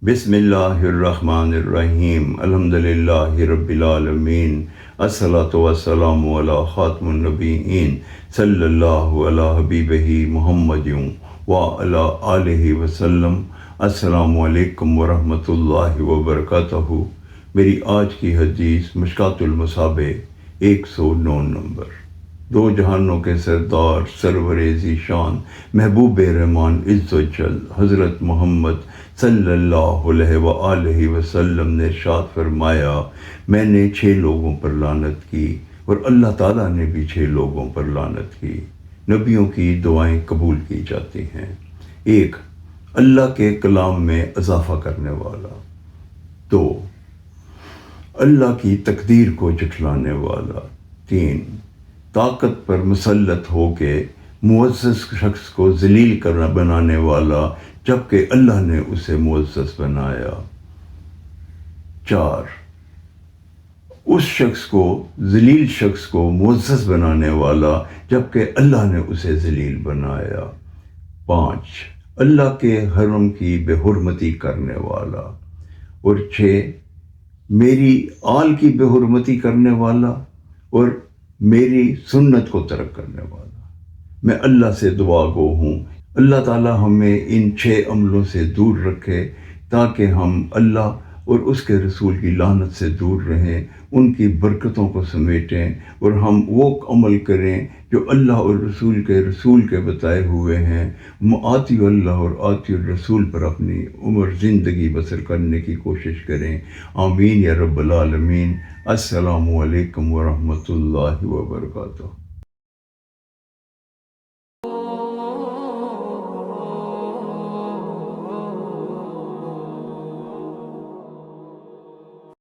بسم اللہ الرحمن الرحیم الحمد للہ رب العالمین الصلاۃ والسلام علی خاتم النبیین صلی اللہ علی حبیبہ محمد وعلی آلہ وسلم۔ السلام علیکم ورحمۃ اللہ وبرکاتہ۔ میری آج کی حدیث مشکوٰۃ المصابیح 109 نمبر۔ دو جہانوں کے سردار سرور ذیشان محبوب رحمان عز و جل حضرت محمد صلی اللہ علیہ وآلہ وسلم نے ارشاد فرمایا، میں نے 6 لوگوں پر لعنت کی اور اللہ تعالیٰ نے بھی 6 لوگوں پر لعنت کی۔ نبیوں کی دعائیں قبول کی جاتی ہیں۔ 1، اللہ کے کلام میں اضافہ کرنے والا۔ 2، اللہ کی تقدیر کو جھٹلانے والا۔ 3، طاقت پر مسلط ہو کے معزز شخص کو ذلیل بنانے والا جبکہ اللہ نے اسے معزز بنایا۔ 4، اس شخص کو ذلیل شخص کو معزز بنانے والا جبکہ اللہ نے اسے ذلیل بنایا۔ 5، اللہ کے حرم کی بے حرمتی کرنے والا۔ اور 6، میری آل کی بے حرمتی کرنے والا اور میری سنت کو ترک کرنے والا۔ میں اللہ سے دعا گو ہوں اللہ تعالیٰ ہمیں ان 6 عملوں سے دور رکھے تاکہ ہم اللہ اور اس کے رسول کی لعنت سے دور رہیں، ان کی برکتوں کو سمیٹیں اور ہم وہ عمل کریں جو اللہ اور رسول کے بتائے ہوئے ہیں۔ آتی اللہ اور آتی الرسول پر اپنی عمر زندگی بسر کرنے کی کوشش کریں۔ آمین یا رب العالمین۔ السلام علیکم ورحمۃ اللہ وبرکاتہ۔